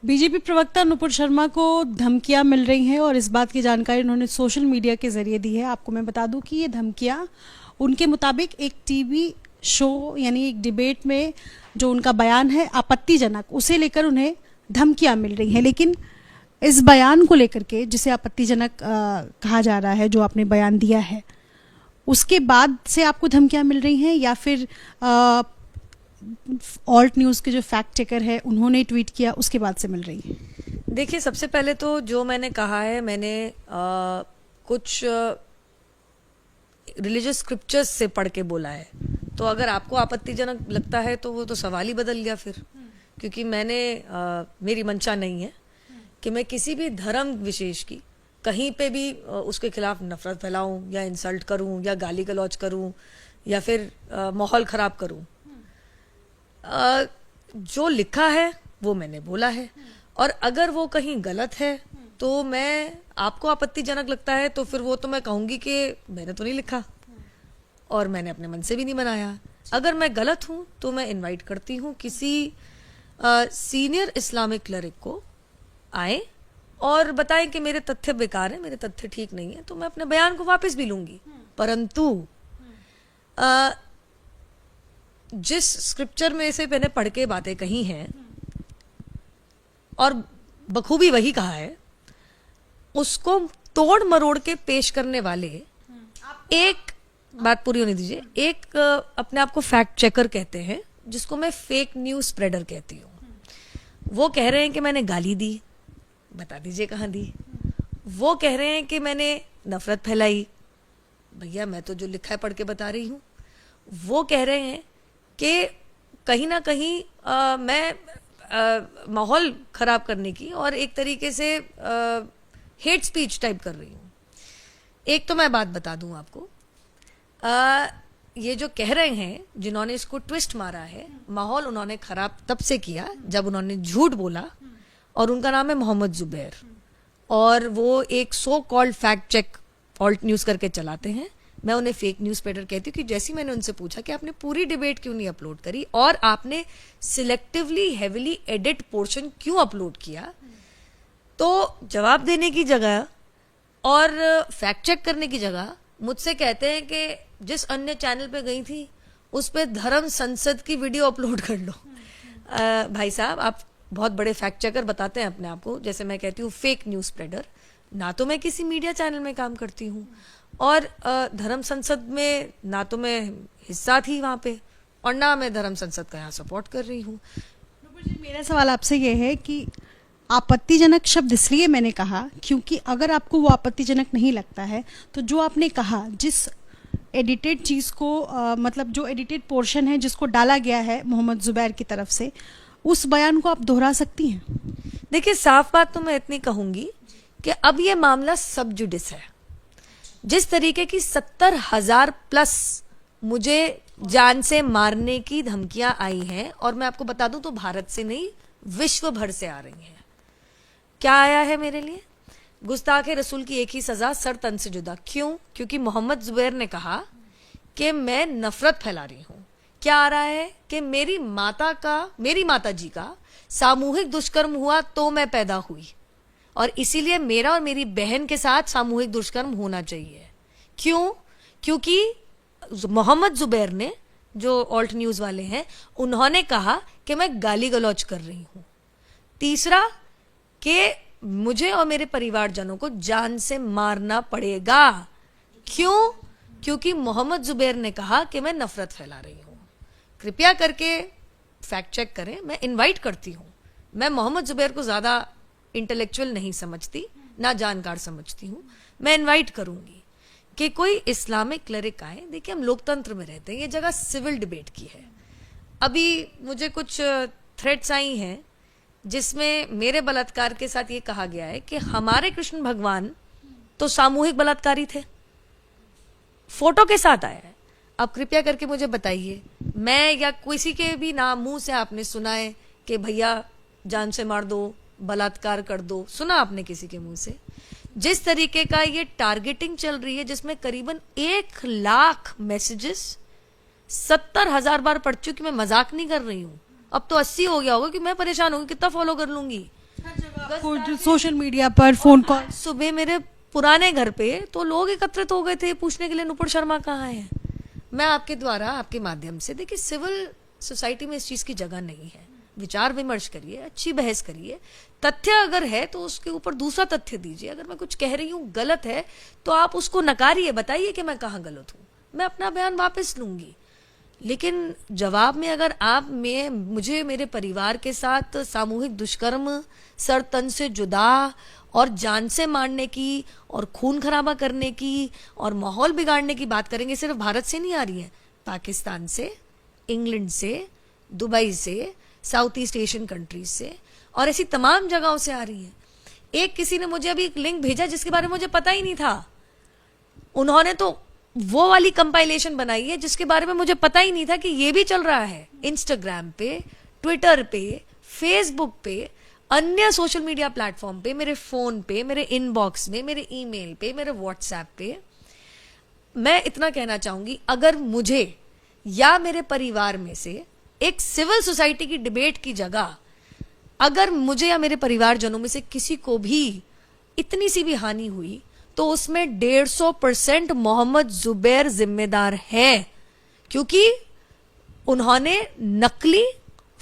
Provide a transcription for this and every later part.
BJP प्रवक्ता नुपुर शर्मा को धमकियां मिल रही हैं और इस बात की जानकारी उन्होंने सोशल मीडिया के जरिए दी है। आपको मैं बता दूं कि ये धमकियां उनके मुताबिक एक टीवी शो यानी एक डिबेट में जो उनका बयान है आपत्तिजनक, उसे लेकर उन्हें धमकियां मिल रही हैं। लेकिन इस बयान को लेकर के जिसे आपत्तिजनक कहा जा रहा है, जो आपने बयान दिया है, उसके बाद से आपको धमकियां मिल रही हैं या फिर ऑल्ट न्यूज़ के जो फैक्ट चेकर है उन्होंने ट्वीट किया उसके बाद से मिल रही है? देखिए, सबसे पहले तो जो मैंने कहा है, मैंने कुछ रिलीजियस स्क्रिप्चर्स से पढ़ के बोला है। तो अगर आपको आपत्तिजनक लगता है तो वो तो सवाल ही बदल गया फिर, क्योंकि मेरी मंशा नहीं है कि मैं किसी भी धर्म विशेष की कहीं पे भी उसके खिलाफ नफरत फैलाऊं या इंसल्ट करूं या गाली गलौज करूं या फिर माहौल खराब करूं। जो लिखा है वो मैंने बोला है, और अगर वो कहीं गलत है तो आपको आपत्तिजनक लगता है तो फिर वो तो मैं कहूंगी कि मैंने तो नहीं लिखा और मैंने अपने मन से भी नहीं बनाया। अगर मैं गलत हूं तो मैं इनवाइट करती हूं किसी सीनियर इस्लामिक क्लरिक को आए और बताएं कि मेरे तथ्य बेकार हैं, मेरे तथ्य ठीक नहीं है, तो मैं अपने बयान को वापस भी लूंगी। परंतु जिस स्क्रिप्चर में से मैंने पढ़ के बातें कही हैं और बखूबी वही कहा है, उसको तोड़ मरोड़ के पेश करने वाले एक बात पूरी होने दीजिए, एक अपने आप को फैक्ट चेकर कहते हैं, जिसको मैं फेक न्यूज स्प्रेडर कहती हूँ। वो कह रहे हैं कि मैंने गाली दी, बता दीजिए कहाँ दी। वो कह रहे हैं कि मैंने नफरत फैलाई, भैया मैं तो जो लिखा है पढ़ के बता रही हूँ। वो कह रहे हैं कि कहीं ना कहीं मैं माहौल खराब करने की और एक तरीके से हेट स्पीच टाइप कर रही हूँ। एक तो मैं बात बता दूं आपको, ये जो कह रहे हैं, जिन्होंने इसको ट्विस्ट मारा है, माहौल उन्होंने खराब तब से किया जब उन्होंने झूठ बोला, और उनका नाम है मोहम्मद जुबैर, और वो एक so called fact check Alt News करके चलाते हैं। मैं उन्हें फेक न्यूज स्प्रेडर कहती हूँ कि जैसे मैंने उनसे पूछा कि आपने पूरी डिबेट क्यों नहीं अपलोड करी और आपने सिलेक्टिवली हेविली एडिट पोर्शन क्यों अपलोड किया, तो जवाब देने की जगह और फैक्ट चेक करने की जगह मुझसे कहते हैं कि जिस अन्य चैनल पे गई थी उस पे धर्म संसद की वीडियो अपलोड कर लो। भाई साहब, आप बहुत बड़े फैक्ट चेकर बताते हैं अपने आप को, जैसे मैं कहती हूँ फेक न्यूज स्प्रेडर। ना तो मैं किसी मीडिया चैनल में काम करती हूँ और धर्म संसद में ना तो मैं हिस्सा थी वहां पे, और ना मैं धर्म संसद का यहाँ सपोर्ट कर रही हूँ। मेरा सवाल आपसे ये है कि आपत्तिजनक शब्द इसलिए मैंने कहा क्योंकि अगर आपको वो आपत्तिजनक नहीं लगता है तो जो आपने कहा, जिस एडिटेड चीज़ को मतलब जो एडिटेड पोर्शन है जिसको डाला गया है मोहम्मद जुबैर की तरफ से, उस बयान को आप दोहरा सकती हैं? देखिए, साफ बात तो मैं इतनी कहूंगी कि अब ये मामला सब जुडिस है। जिस तरीके की 70,000 प्लस मुझे जान से मारने की धमकियां आई हैं, और मैं आपको बता दूं तो भारत से नहीं विश्व भर से आ रही हैं। क्या आया है मेरे लिए? गुस्ताखे रसूल की एक ही सजा, सर तन से जुदा। क्यों? क्योंकि मोहम्मद जुबैर ने कहा कि मैं नफरत फैला रही हूं। क्या आ रहा है कि मेरी माता जी का सामूहिक दुष्कर्म हुआ तो मैं पैदा हुई, और इसीलिए मेरा और मेरी बहन के साथ सामूहिक दुष्कर्म होना चाहिए। क्यों? क्योंकि मोहम्मद जुबैर ने, जो ऑल्ट न्यूज वाले हैं, उन्होंने कहा कि मैं गाली गलौज कर रही हूं। तीसरा, कि मुझे और मेरे परिवारजनों को जान से मारना पड़ेगा। क्यों? क्योंकि मोहम्मद जुबैर ने कहा कि मैं नफरत फैला रही हूं। कृपया करके फैक्ट चेक करें। मैं इनवाइट करती हूं। मैं मोहम्मद जुबैर को ज्यादा इंटेलेक्चुअल नहीं समझती, ना जानकार समझती हूँ। मैं इनवाइट करूंगी कि कोई इस्लामिक क्लरिक आए। देखिए, हम लोकतंत्र में रहते हैं, ये जगह सिविल डिबेट की है। अभी मुझे कुछ थ्रेट्स आई हैं जिसमें मेरे बलात्कार के साथ ये कहा गया है कि हमारे कृष्ण भगवान तो सामूहिक बलात्कारी थे, फोटो के साथ आया है। अब कृपया करके मुझे बताइए, मैं या किसी के भी नाम मुंह से आपने सुना है कि भैया जान से मार दो, बलात्कार कर दो? सुना आपने किसी के मुंह से? जिस तरीके का ये टारगेटिंग चल रही है, जिसमें करीबन 1 लाख मैसेजेस 70,000 बार पढ़ चुकी, मैं मजाक नहीं कर रही हूं। अब तो 80 हो गया होगा कि मैं परेशान होगी, कितना फॉलो कर लूंगी। आपको सोशल मीडिया पर फोन कॉल सुबह मेरे पुराने घर पे तो लोग एकत्रित हो गए थे पूछने के लिए नुपुर शर्मा कहाँ है। मैं आपके द्वारा आपके माध्यम से, देखिए सिविल सोसाइटी में इस चीज की जगह नहीं है। विचार विमर्श करिए, अच्छी बहस करिए, तथ्य अगर है तो उसके ऊपर दूसरा तथ्य दीजिए। अगर मैं कुछ कह रही हूँ गलत है तो आप उसको नकारिए, बताइए कि मैं कहाँ गलत हूँ, मैं अपना बयान वापस लूंगी। लेकिन जवाब में अगर आप मुझे मेरे परिवार के साथ सामूहिक दुष्कर्म, सर तन से जुदा और जान से मारने की और खून खराबा करने की और माहौल बिगाड़ने की बात करेंगे, सिर्फ भारत से नहीं आ रही है, पाकिस्तान से, इंग्लैंड से, दुबई से, साउथ ईस्ट एशियन कंट्रीज से और ऐसी तमाम जगहों से आ रही है। एक किसी ने मुझे अभी एक लिंक भेजा जिसके बारे में मुझे पता ही नहीं था। उन्होंने तो वो वाली कंपाइलेशन बनाई है जिसके बारे में मुझे पता ही नहीं था कि ये भी चल रहा है इंस्टाग्राम पे, ट्विटर पे, फेसबुक पे, अन्य सोशल मीडिया प्लेटफॉर्म पे, मेरे फोन पे, मेरे इनबॉक्स में, मेरे ईमेल पे, मेरे व्हाट्सएप पे। मैं इतना कहना चाहूंगी, अगर मुझे या मेरे परिवार में से एक सिविल सोसाइटी की डिबेट की जगह अगर मुझे या मेरे परिवारजनों में से किसी को भी इतनी सी भी हानि हुई तो उसमें 150% मोहम्मद जुबैर जिम्मेदार है, क्योंकि उन्होंने नकली,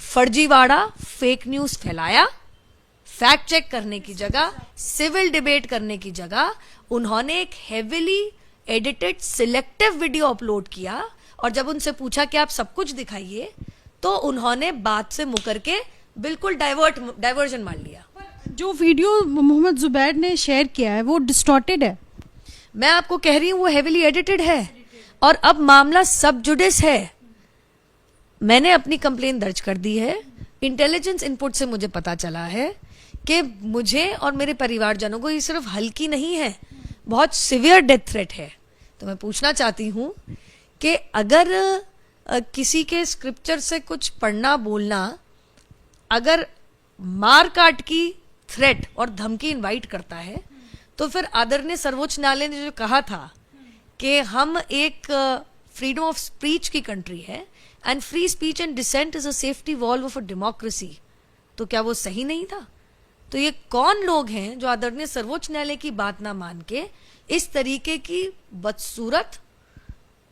फर्जीवाड़ा, फेक न्यूज फैलाया। फैक्ट चेक करने की जगह, सिविल डिबेट करने की जगह उन्होंने एक heavily edited selective video upload किया और जब उनसे पूछा कि आप सब कुछ दिखाइए तो उन्होंने बात से मुकर के बिल्कुल डाइवर्जन मार लिया। जो वीडियो मोहम्मद जुबैर ने शेयर किया है वो डिस्टॉर्टेड है। मैं आपको कह रही हूं वो हेविली एडिटेड है और अब मामला सब जुडिस है। मैंने अपनी कंप्लेन दर्ज कर दी है। इंटेलिजेंस इनपुट से मुझे पता चला है कि मुझे और मेरे परिवारजनों को ये सिर्फ हल्की नहीं है, बहुत सिवियर डेथ थ्रेट है। तो मैं पूछना चाहती हूं कि अगर किसी के स्क्रिप्चर से कुछ पढ़ना बोलना अगर मार काट की थ्रेट और धमकी इनवाइट करता है तो फिर आदरणीय सर्वोच्च न्यायालय ने जो कहा था कि हम एक फ्रीडम ऑफ स्पीच की कंट्री है and free speech and dissent is a safety valve of a democracy, तो क्या वो सही नहीं था? तो ये कौन लोग हैं जो आदरणीय सर्वोच्च न्यायालय की बात ना मान के इस तरीके की बदसूरत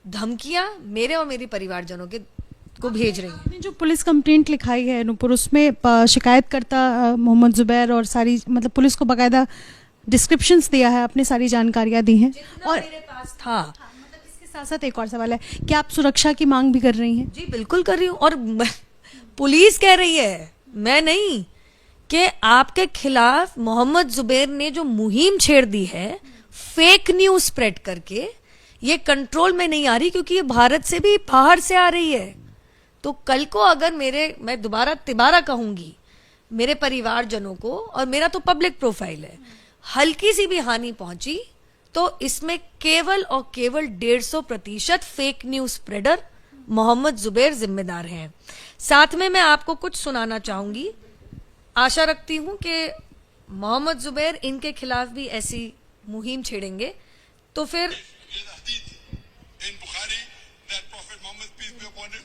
धमकियां मेरे और मेरे परिवारजनों के को भेज रही हैं? आपने जो पुलिस कंप्लेंट लिखाई है नुपुर, उसमें शिकायतकर्ता मोहम्मद जुबैर और सारी मतलब पुलिस को बाकायदा डिस्क्रिप्शंस दिया है, आपने सारी जानकारियां दी हैं और मेरे पास था। मतलब इसके साथ साथ एक और सवाल है, क्या आप सुरक्षा की मांग भी कर रही हैं? जी बिल्कुल कर रही हूँ और पुलिस कह रही है, मैं नहीं, कि आपके खिलाफ मोहम्मद जुबैर ने जो मुहिम छेड़ दी है फेक न्यूज स्प्रेड करके, ये कंट्रोल में नहीं आ रही क्योंकि ये भारत से भी बाहर से आ रही है। तो कल को अगर मैं दोबारा तिबारा कहूंगी मेरे परिवारजनों को, और मेरा तो पब्लिक प्रोफाइल है, हल्की सी भी हानि पहुंची तो इसमें केवल और केवल 150% fake news spreader Mohammed Zubair जिम्मेदार हैं। साथ में मैं आपको कुछ सुनाना चाहूंगी। आशा रखती हूं कि मोहम्मद जुबैर इनके खिलाफ भी ऐसी मुहिम छेड़ेंगे तो फिर in Bukhari that Prophet Muhammad, peace be upon him,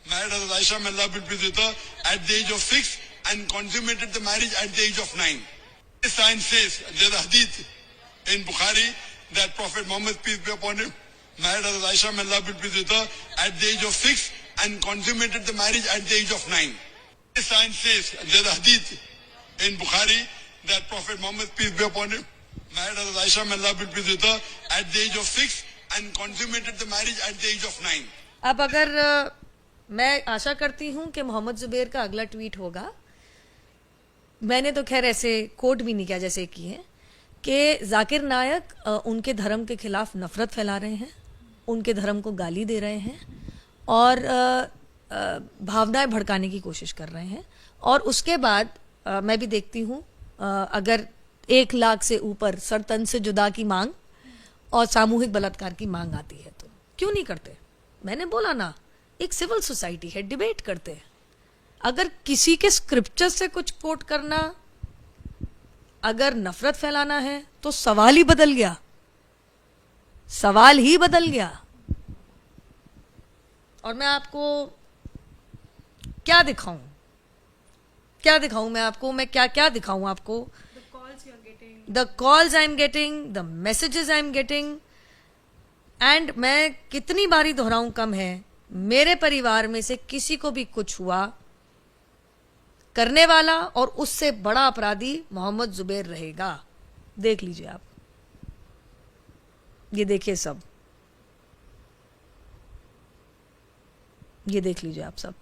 married Hazrat Aisha, may Allah be pleased with her, at the age of 6 and consummated the marriage at the age of 9. This sign says, there's a hadith in Bukhari that Prophet Muhammad, peace be upon him, married Hazrat Aisha, may Allah be pleased with her, at the age of 6 and consummated the marriage at the age of 9. This sign says, there's a hadith in Bukhari that Prophet Muhammad, peace be upon him, married Hazrat Aisha, may Allah be pleased with her, at the age of 6 and consummated the marriage at the age of 9. अब अगर मैं आशा करती हूं कि मोहम्मद जुबैर का अगला tweet होगा, मैंने तो खैर ऐसे कोट भी नहीं किया जैसे की है, कि जाकिर नायक उनके धर्म के खिलाफ नफरत फैला रहे हैं, उनके धर्म को गाली दे रहे हैं और भावनाएं भड़काने की कोशिश कर रहे हैं। और उसके बाद मैं भी देखती हूँ अगर 1 लाख से ऊपर सरतन से जुदा की मांग और सामूहिक बलात्कार की मांग आती है तो क्यों नहीं करते? मैंने बोला ना, एक सिविल सोसाइटी है, डिबेट करते हैं। अगर किसी के स्क्रिप्चर से कुछ कोट करना, अगर नफरत फैलाना है तो सवाल ही बदल गया, सवाल ही बदल गया। और मैं आपको क्या दिखाऊं? क्या दिखाऊं मैं आपको, मैं क्या क्या दिखाऊं आपको? The calls I am getting, the messages I am getting, and मैं कितनी बारी दोहराऊं कम है, मेरे परिवार में से किसी को भी कुछ हुआ, करने वाला और उससे बड़ा अपराधी मोहम्मद जुबैर रहेगा। देख लीजिए आप, ये देखिए सब, ये देख लीजिए आप सब।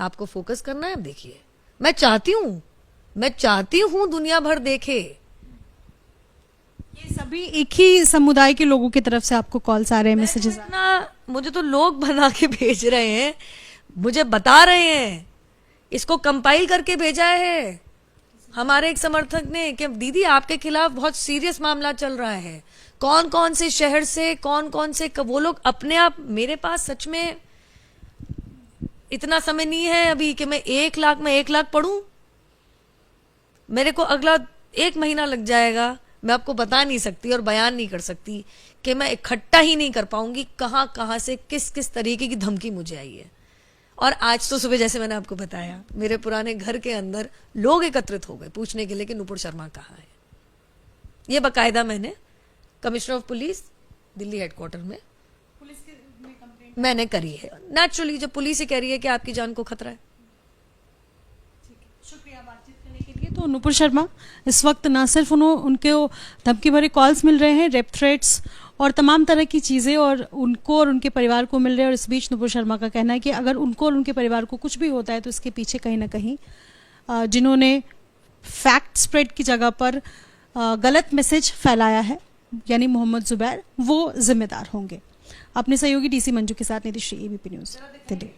आपको फोकस करना है, अब देखिए। मैं चाहती हूं दुनिया भर देखे। ये सभी एक ही समुदाय के लोगों की तरफ से आपको कॉल्स आ रहे हैं, मैसेजेस? मुझे तो लोग बना के भेज रहे हैं, मुझे बता रहे हैं, इसको कंपाइल करके भेजा है हमारे एक समर्थक ने कि दीदी आपके खिलाफ बहुत सीरियस मामला चल रहा है, कौन कौन से शहर से, कौन कौन से, वो लोग अपने आप, मेरे पास सच में इतना समय नहीं है अभी कि मैं 1 लाख पढ़ूं। मेरे को अगला 1 महीना लग जाएगा, मैं आपको बता नहीं सकती और बयान नहीं कर सकती कि मैं इकट्ठा ही नहीं कर पाऊंगी कहां कहां से किस किस तरीके की धमकी मुझे आई है। और आज तो सुबह जैसे मैंने आपको बताया, मेरे पुराने घर के अंदर लोग एकत्रित हो गए पूछने के लिए कि नुपुर शर्मा कहाँ है। ये बाकायदा मैंने commissioner of police Delhi headquarter में मैंने करी है। नेचुरली जब पुलिस ही कह रही है कि आपकी जान को खतरा है। शुक्रिया बातचीत करने के लिए। तो नुपुर शर्मा इस वक्त न सिर्फ उनके धमकी भरे कॉल्स मिल रहे हैं, रेप थ्रेट्स और तमाम तरह की चीज़ें और उनको और उनके परिवार को मिल रहे हैं, और इस बीच नुपुर शर्मा का कहना है कि अगर उनको और उनके परिवार को कुछ भी होता है तो इसके पीछे कहीं ना कहीं जिन्होंने फैक्ट स्प्रेड की जगह पर गलत मैसेज फैलाया है, यानी मोहम्मद जुबैर, वो जिम्मेदार होंगे। अपने सहयोगी डीसी मंजू के साथ नितिश्री, एबीपी न्यूज़ दिल्ली।